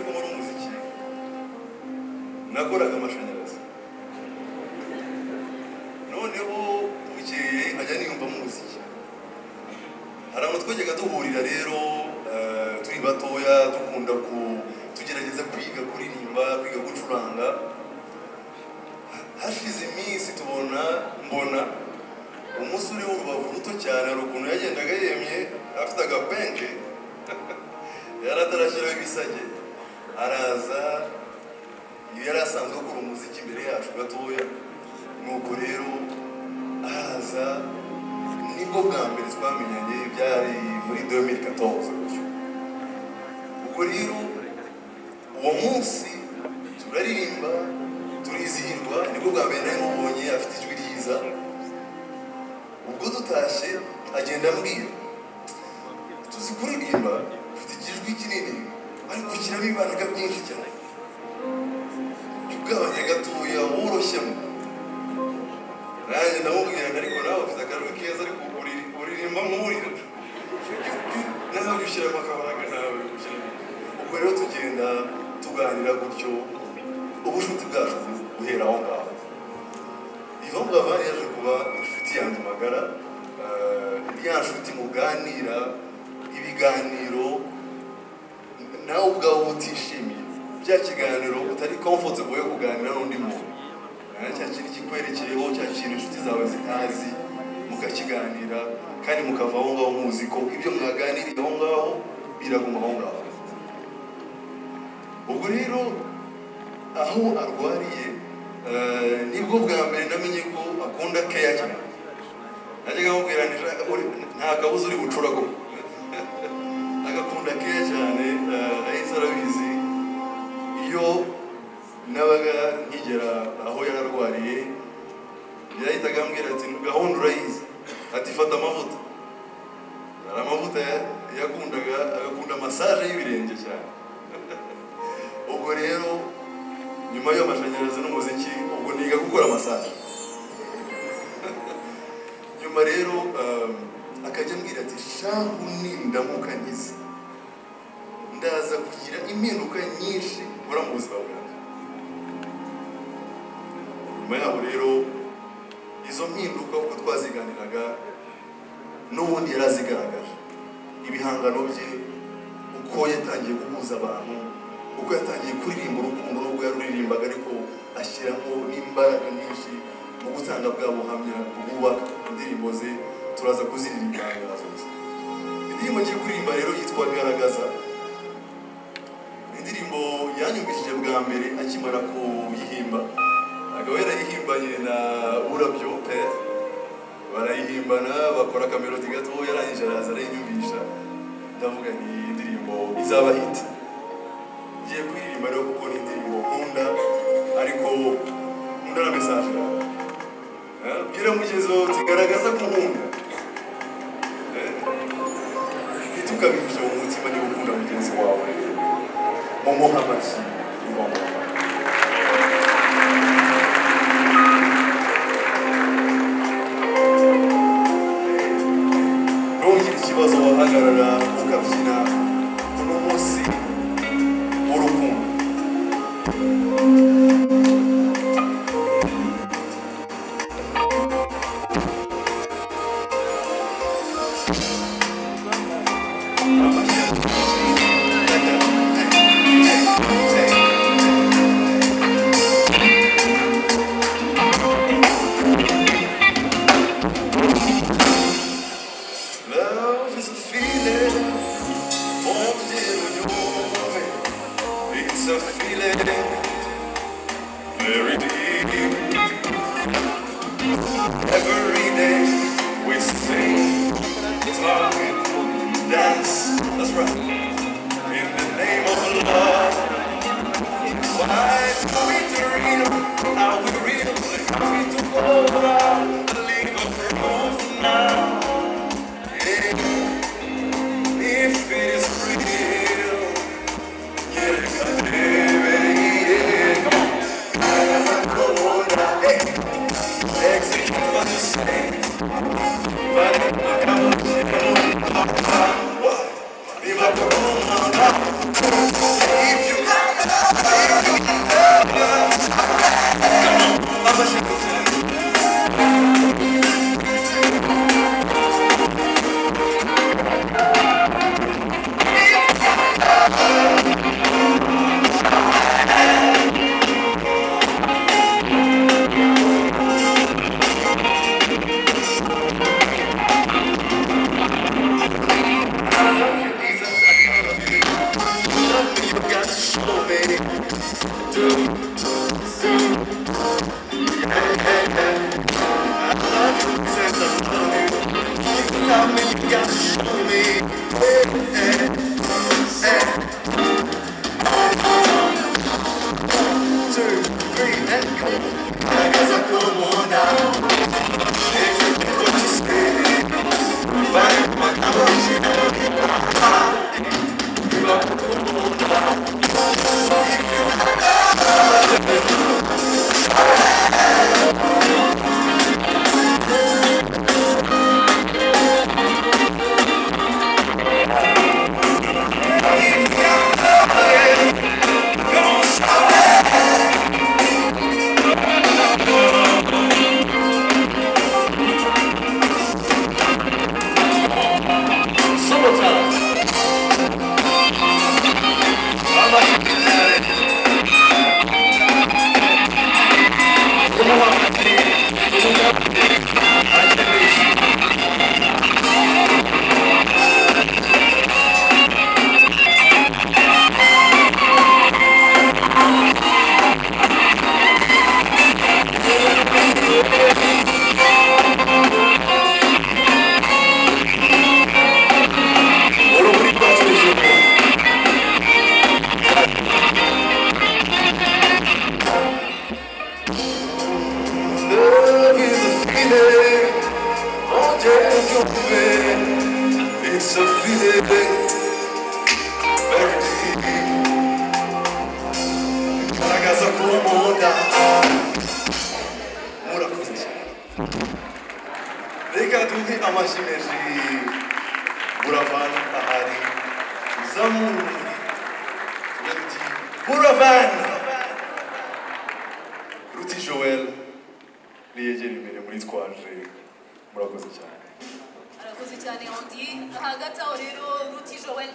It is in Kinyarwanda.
nkora umuziki nakoraga amashanyarazi noneho bukeye nkajya niyumva mu muziki hari abantu twajyaga duhurira rero turi batoya dukunda tugerageza kwiga kuririmba kwiga gucuranga hashize iminsi mbona umusore w'urubavu ruto cyane hari ukuntu yagendaga yemye afite agapenke yari atarashyiraho ibisage araza yari asanzwe akora umuziki imbere yacu gatoya nuko rero araza nibwo bwa mbere twamenyanye byari muri 2014 gutyo ubwo rero uwo munsi turaririmba turizihirwa nibwo bwa mbere nari mubonye afite ijwi ryiza ubwo dutashye agenda ambwira tuzi kuririmba ufite ikijwi kinini ariko kiramo imbaraga byinshi cyane ugabanya gatoya woroshyemo nanjye ndamubwira ariko nawe ufite akarwi keza ariko uririmba nk'urira nawe ushyiramo akabaraga nawe ubwo rero tugenda tuganira gutyo ubushuti bwacu buhera aho ngaho YVAN BURAVAN yaje kuba inshuti yanjye magara ya nshuti muganira ibiganiro nawe ubwawe utishimiye bya kiganiro utari comfortable yo kuganira n'undi muntu cya kintu kikwerekeyeho cya kintu inshuti zawe zitazi mukakiganira kandi mukava aho ngaho muzi ko ibyo mwaganiriye aho ngaho biraguma aho ngaho ubwo rero aho arwariye nibwo bwa mbere namenye ko akunda keya cyane najyaga mubwira nta kabuza uri bucura ko agakunda keya cyane Laisa arabizi iyo nabaga nkigera aho yararwariye yahitaga ambwira ati gahunda urayizi ati fata amavuta hari amavuta yakundaga agakunda massage y'ibirenge cyane ubwo rero nyuma y'amashanyarazi n'umuziki ubwo niga gukora massage nyuma rero akajya ambwira ati shahu nindamuka nkize ndaza kugira impinduka nyinshi nkora mu buzima bwanjye nyuma yaho rero izo mpinduka uko twaziganiraga n'ubundi yarazigaragaje ibihangano bye uko yatangiye guhuza abantu uko yatangiye kuririmba urukundo n'ubwo yaruririmbaga ariko ashyiramo n'imbaraga nyinshi mu gutanga bwa buhamya bwubaka indirimbo ze turaza kuziririmba zose indirimbo ngiye kuririmba rero yitwa Garagaza indirimbo yanyumvishije bwa mbere akimara kuyihimba akaba yarayihimbanye na Urabyo pe barayihimbana bakora akamelodi gato yarangije araza arayinyumvisha ndavuga ni indirimbo izaba hit ngiye kuririmba rero kuko ni indirimbo nkunda ariko nkunda na message bwira mugezo tigaragaza ko nkunda ntitukabishe mu mutima niba ukunda mugenzi wawe mumuha amashyi YVAN BURAVAN ntugire ikibazo wahagarara ukabyina uno munsi w'urukundo very deep. Every day we sing, talk, dance. That's right. In the name of love. Why do we dream? Are we real? We to go around the league of proof now. If it is real, yeah, execute what you say. If you got show me. Do, I love you, since I love you. You love me, you gotta show me. Two, three, and go. Garagaza como now. If you think what you say, vai matar it's a feeling very deep. Garagaza como now. Murakoze cyane. Reka duhe amashanyarazi. Buravan ahari. Zamururi. Buravan. Ruti Joel. Niyegera imbere muri twaje. Murakoze cyane. Arakoze cyane Ondi hagati aho rero Ruti Joel